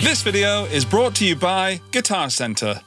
This video is brought to you by Guitar Center.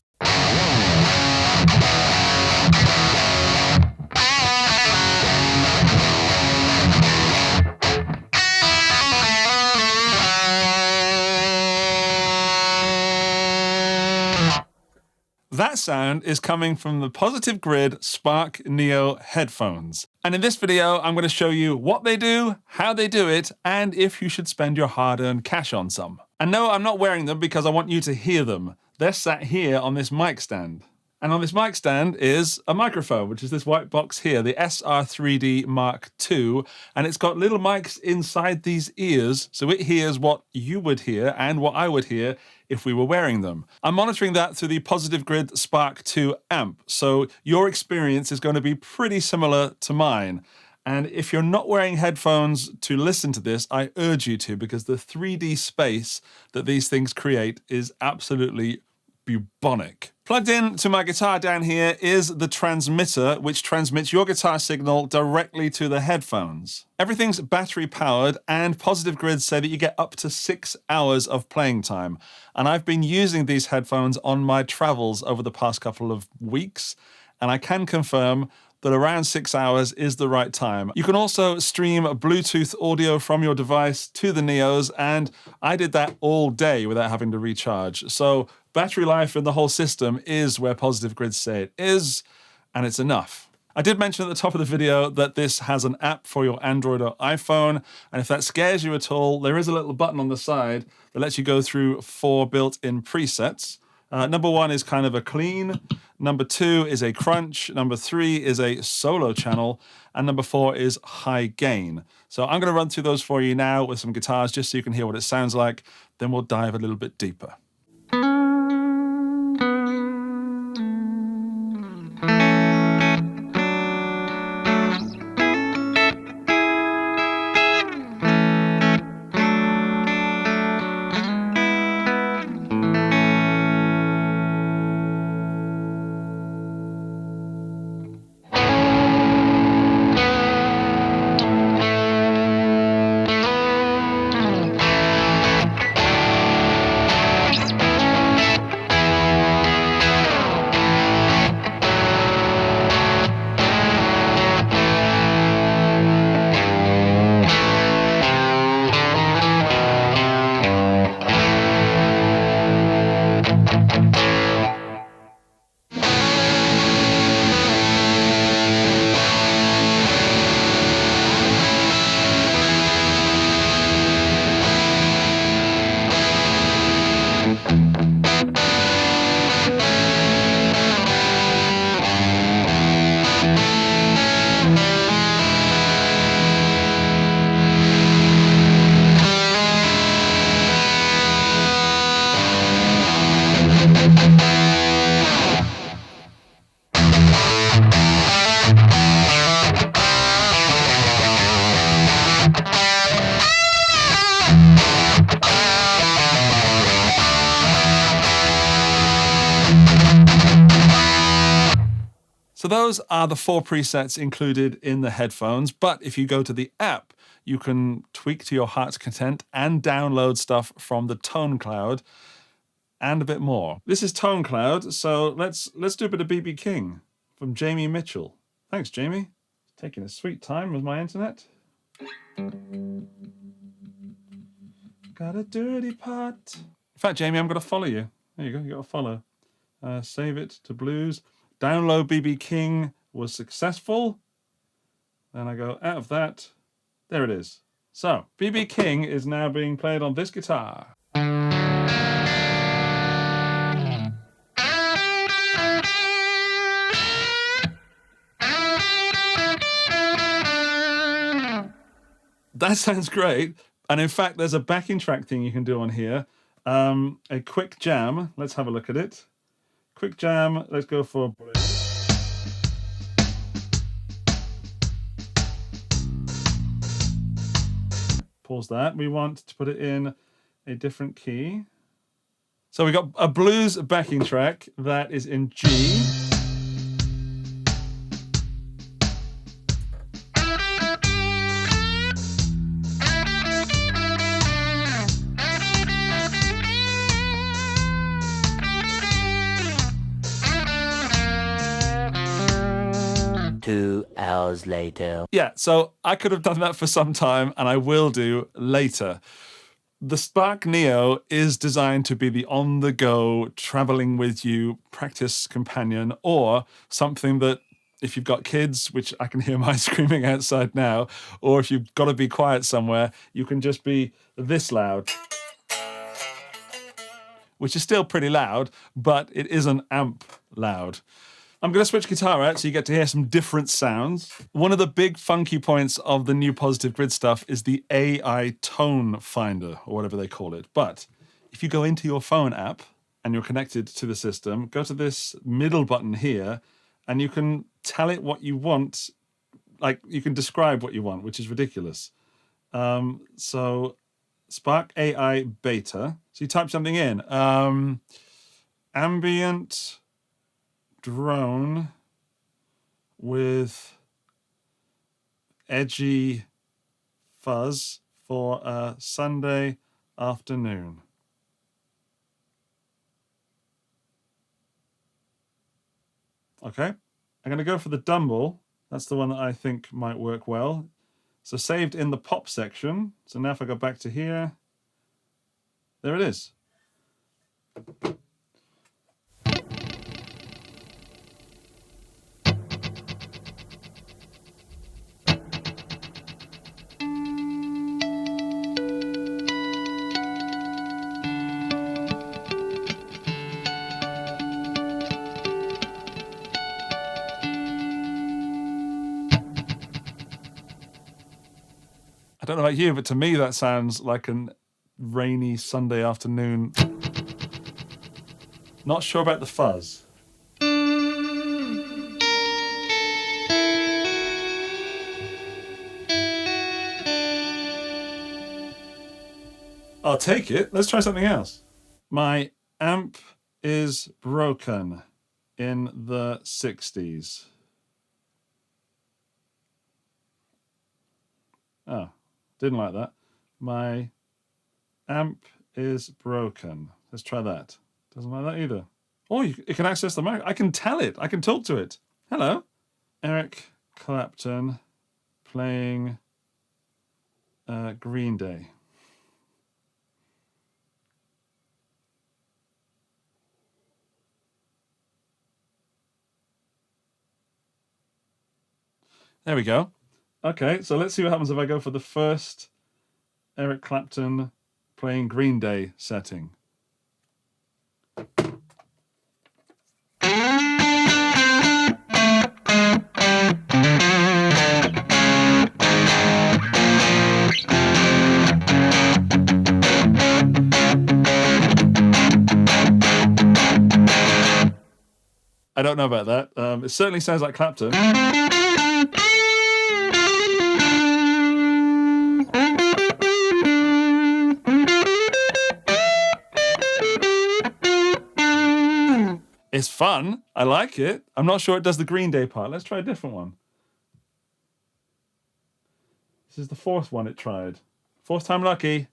That sound is coming from the Positive Grid Spark Neo headphones. And in this video, I'm going to show you what they do, how they do it, and if you should spend your hard-earned cash on some. And no, I'm not wearing them because I want you to hear them. They're sat here on this mic stand. And on this mic stand is a microphone, which is this white box here, the SR3D Mark II, and it's got little mics inside these ears, so it hears what you would hear and what I would hear if we were wearing them. I'm monitoring that through the Positive Grid Spark II amp, so your experience is going to be pretty similar to mine. And if you're not wearing headphones to listen to this, I urge you to, because the 3D space that these things create is absolutely bubonic. Plugged in to my guitar down here is the transmitter, which transmits your guitar signal directly to the headphones. Everything's battery powered, and Positive Grid say that you get up to 6 hours of playing time. And I've been using these headphones on my travels over the past couple of weeks, and I can confirm that around 6 hours is the right time. You can also stream Bluetooth audio from your device to the Neos, and I did that all day without having to recharge. So battery life in the whole system is where Positive Grid say it is, and it's enough. I did mention at the top of the video that this has an app for your Android or iPhone, and if that scares you at all, there is a little button on the side that lets you go through 4 built-in presets. Number 1 is kind of a clean, number 2 is a crunch, number 3 is a solo channel, and number 4 is high gain. So I'm going to run through those for you now with some guitars just so you can hear what it sounds like, then we'll dive a little bit deeper. So those are the 4 presets included in the headphones, but if you go to the app, you can tweak to your heart's content and download stuff from the ToneCloud and a bit more. This is ToneCloud, so let's do a bit of BB King from Jamie Mitchell. Thanks, Jamie. Taking a sweet time with my internet. Got a dirty pot. In fact, Jamie, I'm going to follow you. There you go, you got to follow. Save it to blues. Download BB King was successful. Then I go out of that. There it is. So, BB King is now being played on this guitar. That sounds great. And in fact, there's a backing track thing you can do on here. A quick jam. Let's have a look at it. Quick jam, let's go for blues. Pause that. We want to put it in a different key. So we got a blues backing track that is in G. 2 hours later. Yeah, so I could have done that for some time, and I will do later. The Spark Neo is designed to be the on-the-go, traveling with you practice companion, or something that if you've got kids, which I can hear mine screaming outside now, or if you've got to be quiet somewhere, you can just be this loud, which is still pretty loud, but it isn't amp loud. I'm going to switch guitar out so you get to hear some different sounds. One of the big funky points of the new Positive Grid stuff is the AI tone finder, or whatever they call it. But if you go into your phone app and you're connected to the system, go to this middle button here, and you can tell it what you want. Like, you can describe what you want, which is ridiculous. So Spark AI beta. So you type something in. Ambient drone with edgy fuzz for a Sunday afternoon. Okay, I'm going to go for the Dumble. That's the one that I think might work well. So saved in the pop section. So now if I go back to here, there it is. I don't know about you, but to me that sounds like a rainy Sunday afternoon. Not sure about the fuzz. I'll take it. Let's try something else. My amp is broken in the 60s. Oh, didn't like that. My amp is broken. Let's try that. Doesn't like that either. Oh, it can access the mic. I can tell it. I can talk to it. Hello. Eric Clapton playing Green Day. There we go. Okay, so let's see what happens if I go for the first Eric Clapton playing Green Day setting. I don't know about that. It certainly sounds like Clapton. It's fun. I like it. I'm not sure it does the Green Day part. Let's try a different one. This is the fourth one it tried. Fourth time lucky.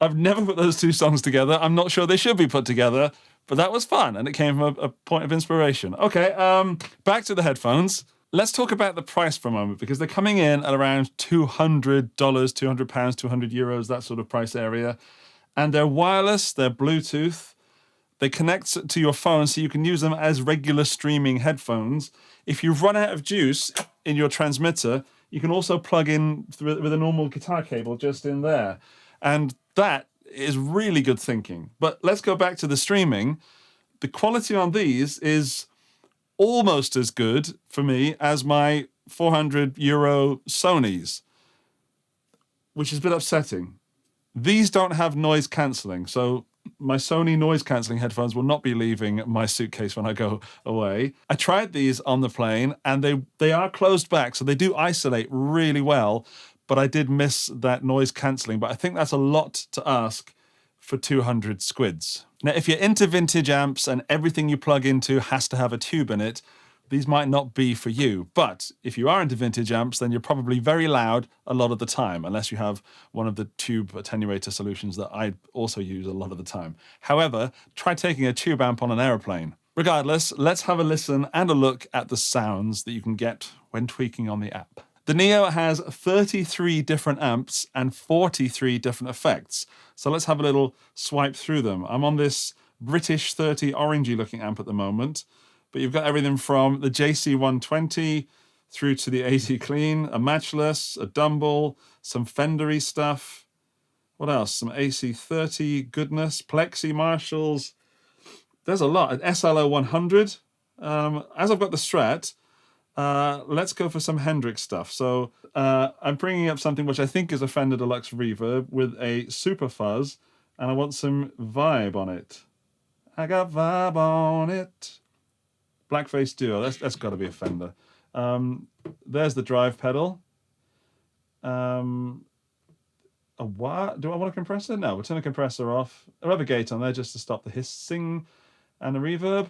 I've never put those two songs together. I'm not sure they should be put together, but that was fun, and it came from a point of inspiration. Okay, back to the headphones. Let's talk about the price for a moment, because they're coming in at around $200, £200, 200 euros, that sort of price area. And they're wireless, they're Bluetooth. They connect to your phone, so you can use them as regular streaming headphones. If you run out of juice in your transmitter, you can also plug in with a normal guitar cable just in there. And that is really good thinking. But let's go back to the streaming. The quality on these is almost as good for me as my 400 euro Sonys, which is a bit upsetting. These don't have noise cancelling, so my Sony noise cancelling headphones will not be leaving my suitcase when I go away. I tried these on the plane, and they are closed back, so they do isolate really well, but I did miss that noise cancelling. But I think that's a lot to ask for 200 squids. Now, if you're into vintage amps and everything you plug into has to have a tube in it, these might not be for you. But if you are into vintage amps, then you're probably very loud a lot of the time, unless you have one of the tube attenuator solutions that I also use a lot of the time. However, try taking a tube amp on an aeroplane. Regardless, let's have a listen and a look at the sounds that you can get when tweaking on the app. The Neo has 33 different amps and 43 different effects. So let's have a little swipe through them. I'm on this British 30 orangey looking amp at the moment, but you've got everything from the JC120 through to the AT Clean, a Matchless, a Dumble, some Fendery stuff. What else? Some AC30 goodness, Plexi Marshalls. There's a lot. An SLO 100. As I've got the Strat, let's go for some Hendrix stuff. So I'm bringing up something which I think is a Fender Deluxe Reverb with a super fuzz, and I want some vibe on it. I got vibe on it. Blackface Duo, that's got to be a Fender. There's the drive pedal. What? Do I want a compressor? No, we'll turn the compressor off. I'll have a gate on there just to stop the hissing and the reverb.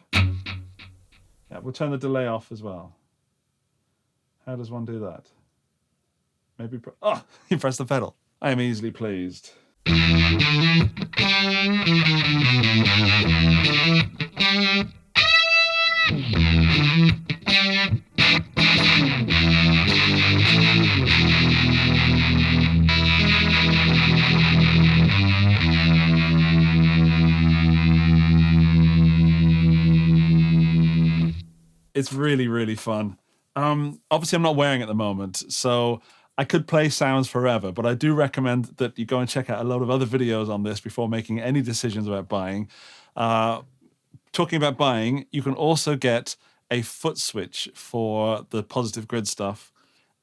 Yeah, we'll turn the delay off as well. How does one do that? Maybe, you press the pedal. I am easily pleased. It's really, really fun. Obviously, I'm not wearing it at the moment, so I could play sounds forever, but I do recommend that you go and check out a lot of other videos on this before making any decisions about buying. Talking about buying, you can also get a foot switch for the positive grid stuff,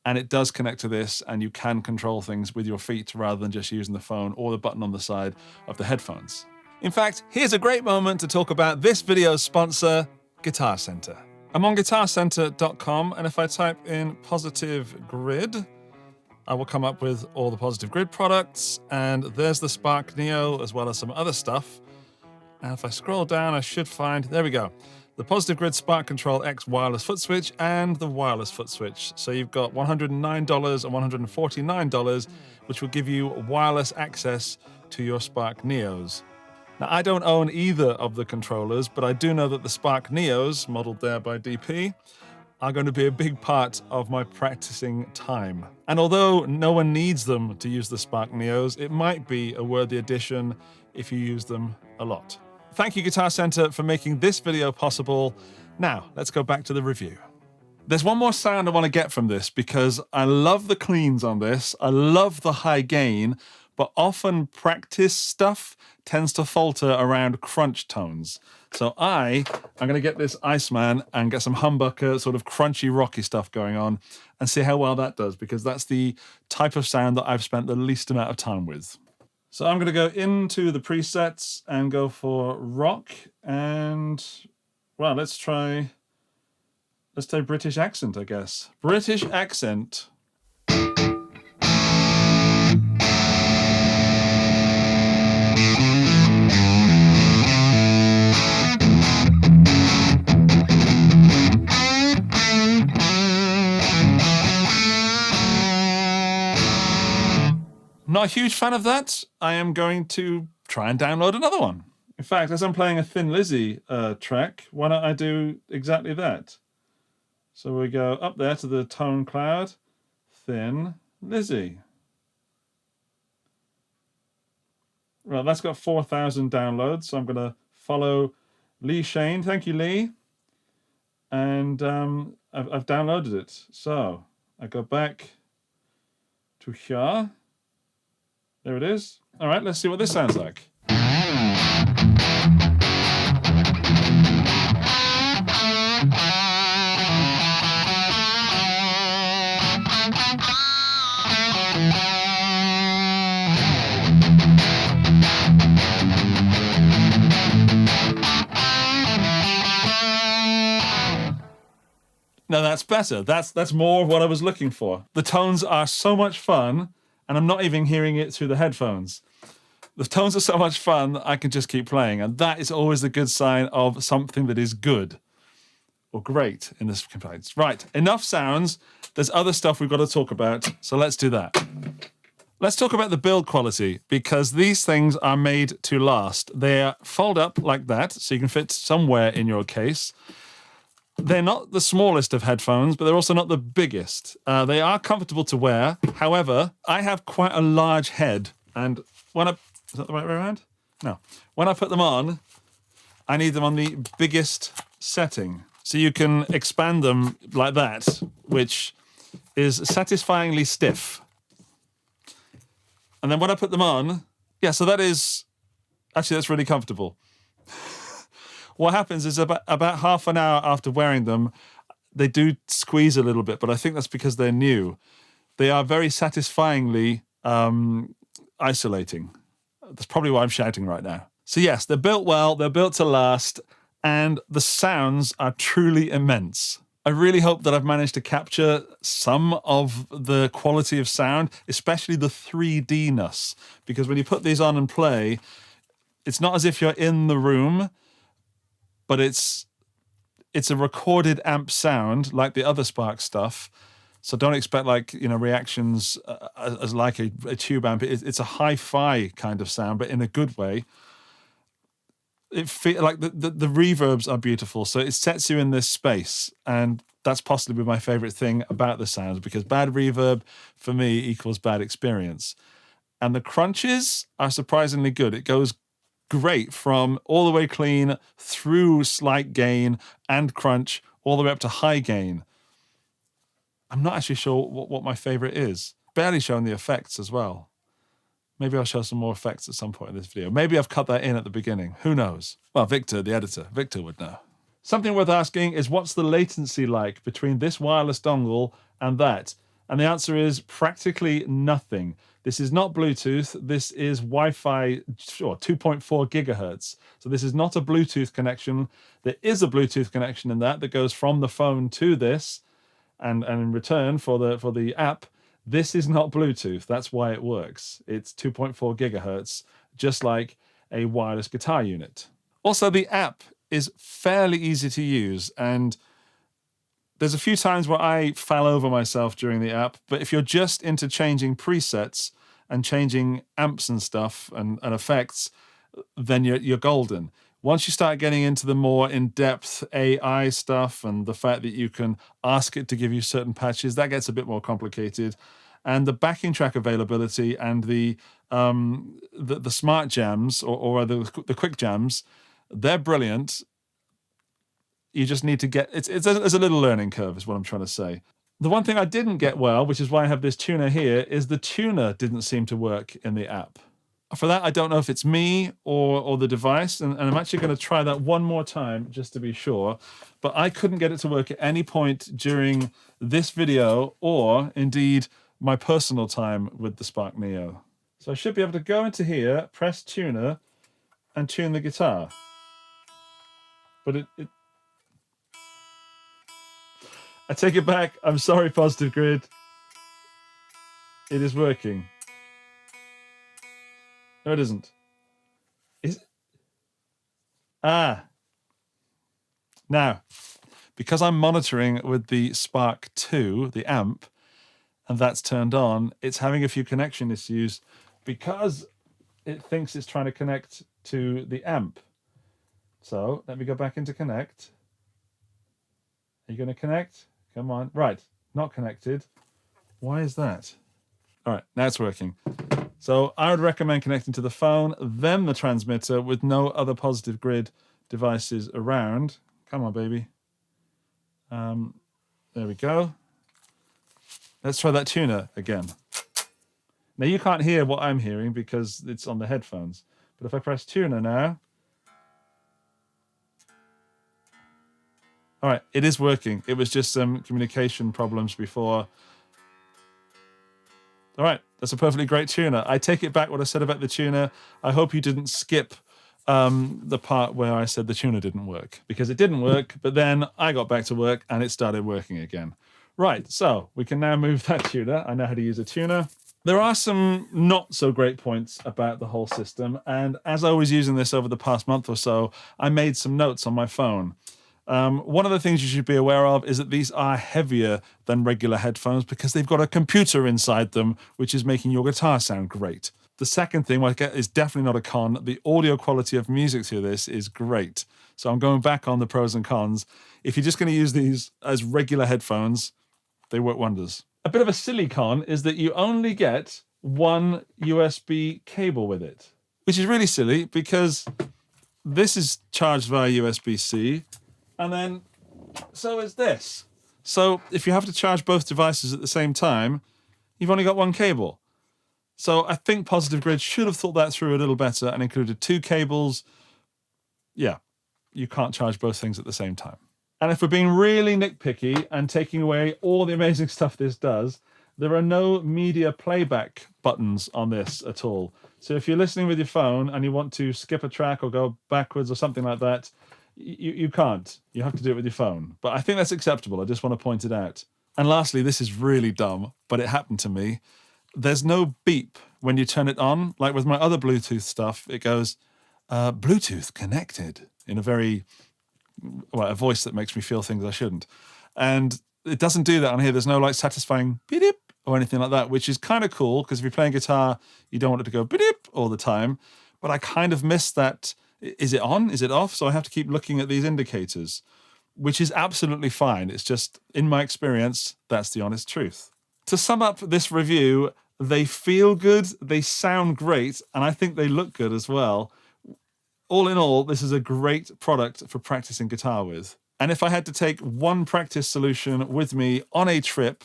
and it does connect to this, and you can control things with your feet rather than just using the phone or the button on the side of the headphones. In fact, here's a great moment to talk about this video's sponsor, Guitar Center. I'm on guitarcenter.com, and if I type in positive grid, I will come up with all the positive grid products, and there's the Spark Neo as well as some other stuff. And if I scroll down, I should find, there we go, the Positive Grid Spark Control X wireless foot switch and the wireless foot switch. So you've got $109 and $149, which will give you wireless access to your Spark Neos. Now, I don't own either of the controllers, but I do know that the Spark Neos, modeled there by DP, are going to be a big part of my practicing time. And although no one needs them to use the Spark Neos, it might be a worthy addition if you use them a lot. Thank you, Guitar Center, for making this video possible. Now, let's go back to the review. There's one more sound I want to get from this because I love the cleans on this. I love the high gain, but often practice stuff tends to falter around crunch tones. So I'm going to get this Iceman and get some humbucker, sort of crunchy, rocky stuff going on and see how well that does, because that's the type of sound that I've spent the least amount of time with. So I'm going to go into the presets and go for rock and, well, let's try British accent, I guess. British accent. Not a huge fan of that. I am going to try and download another one. In fact, as I'm playing a Thin Lizzy track, why don't I do exactly that? So we go up there to the ToneCloud, Thin Lizzy. Right, that's got 4,000 downloads, so I'm going to follow Lee Shane. Thank you, Lee. And I've downloaded it. So I go back to here. There it is. All right, let's see what this sounds like. Now that's better. That's more of what I was looking for. The tones are so much fun, and I'm not even hearing it through the headphones. The tones are so much fun that I can just keep playing, and that is always a good sign of something that is good. or great in this complaint. Right, enough sounds. There's other stuff we've got to talk about, so let's do that. Let's talk about the build quality, because these things are made to last. They fold up like that, so you can fit somewhere in your case. They're not the smallest of headphones, but they're also not the biggest. They are comfortable to wear. However, I have quite a large head, and when I... Is that the right way around? No. When I put them on, I need them on the biggest setting. So you can expand them like that, which is satisfyingly stiff. And then when I put them on, yeah, so that is... Actually, that's really comfortable. What happens is about half an hour after wearing them, they do squeeze a little bit, but I think that's because they're new. They are very satisfyingly isolating. That's probably why I'm shouting right now. So yes, they're built well, they're built to last, and the sounds are truly immense. I really hope that I've managed to capture some of the quality of sound, especially the 3D-ness, because when you put these on and play, it's not as if you're in the room, but it's a recorded amp sound like the other Spark stuff. So don't expect reactions as like a tube amp. It's a hi-fi kind of sound, but in a good way. It feel like the reverbs are beautiful, so it sets you in this space, and that's possibly my favorite thing about the sounds, because bad reverb for me equals bad experience. And the crunches are surprisingly good. It goes great from all the way clean through slight gain and crunch all the way up to high gain. I'm not actually sure what my favorite is. Barely showing the effects as well. Maybe I'll show some more effects at some point in this video. Maybe I've cut that in at the beginning. Who knows? Well, Victor, the editor, Victor would know. Something worth asking is, what's the latency like between this wireless dongle and that? And the answer is practically nothing. This is not Bluetooth. This is Wi-Fi, 2.4 gigahertz. So this is not a Bluetooth connection. There is a Bluetooth connection in that goes from the phone to this, and in return for the app. This is not Bluetooth. That's why it works. It's 2.4 gigahertz, just like a wireless guitar unit. Also, the app is fairly easy to use, and there's a few times where I fell over myself during the app, but if you're just into changing presets and changing amps and stuff and effects, then you're golden. Once you start getting into the more in-depth AI stuff and the fact that you can ask it to give you certain patches, that gets a bit more complicated. And the backing track availability and the smart jams or the quick jams, they're brilliant. You just need to get... There's a little learning curve is what I'm trying to say. The one thing I didn't get well, which is why I have this tuner here, is the tuner didn't seem to work in the app. For that, I don't know if it's me or the device, and I'm actually going to try that one more time just to be sure. But I couldn't get it to work at any point during this video or, indeed, my personal time with the Spark Neo. So I should be able to go into here, press tuner, and tune the guitar. But I take it back. I'm sorry, Positive Grid. It is working. No, it isn't. Is it? Ah. Now, because I'm monitoring with the Spark 2, the amp, and that's turned on, it's having a few connection issues because it thinks it's trying to connect to the amp. So let me go back into connect. Are you going to connect? Come on. Right. Not connected. Why is that? All right. Now it's working. So I would recommend connecting to the phone, then the transmitter with no other Positive Grid devices around. Come on, baby. There we go. Let's try that tuner again. Now you can't hear what I'm hearing because it's on the headphones. But if I press tuner now... All right, it is working. It was just some communication problems before. All right, that's a perfectly great tuner. I take it back what I said about the tuner. I hope you didn't skip the part where I said the tuner didn't work, because it didn't work, but then I got back to work and it started working again. Right, so we can now move that tuner. I know how to use a tuner. There are some not so great points about the whole system, and as I was using this over the past month or so, I made some notes on my phone. One of the things you should be aware of is that these are heavier than regular headphones because they've got a computer inside them, which is making your guitar sound great. The second thing, well, is definitely not a con. The audio quality of music through this is great. So I'm going back on the pros and cons. If you're just going to use these as regular headphones, they work wonders. A bit of a silly con is that you only get one USB cable with it, which is really silly because this is charged via USB-C, and then so is this. So if you have to charge both devices at the same time, you've only got one cable. So I think Positive Grid should have thought that through a little better and included two cables. Yeah, you can't charge both things at the same time. And if we're being really nitpicky and taking away all the amazing stuff this does, there are no media playback buttons on this at all. So if you're listening with your phone and you want to skip a track or go backwards or something like that, you can't. You have to do it with your phone. But I think that's acceptable. I just want to point it out. And lastly, this is really dumb, but it happened to me. There's no beep when you turn it on. Like with my other Bluetooth stuff, it goes, Bluetooth connected, in a very, well, a voice that makes me feel things I shouldn't. And it doesn't do that on here. There's no like satisfying beep or anything like that, which is kind of cool because if you're playing guitar, you don't want it to go beep all the time. But I kind of miss that. Is it on? Is it off? So I have to keep looking at these indicators, which is absolutely fine. It's just, in my experience, that's the honest truth. To sum up this review, they feel good, they sound great, and I think they look good as well. All in all, this is a great product for practicing guitar with. And if I had to take one practice solution with me on a trip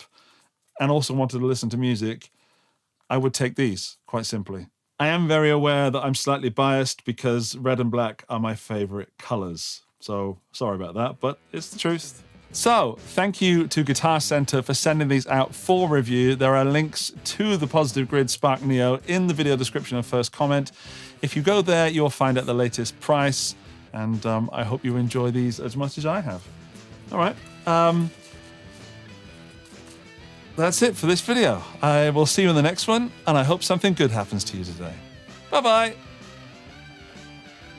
and also wanted to listen to music, I would take these, quite simply. I am very aware that I'm slightly biased because red and black are my favorite colors. So sorry about that, but it's the truth. So thank you to Guitar Center for sending these out for review. There are links to the Positive Grid Spark Neo in the video description and first comment. If you go there, you'll find out the latest price, and I hope you enjoy these as much as I have. All right. That's it for this video. I will see you in the next one, and I hope something good happens to you today. Bye-bye.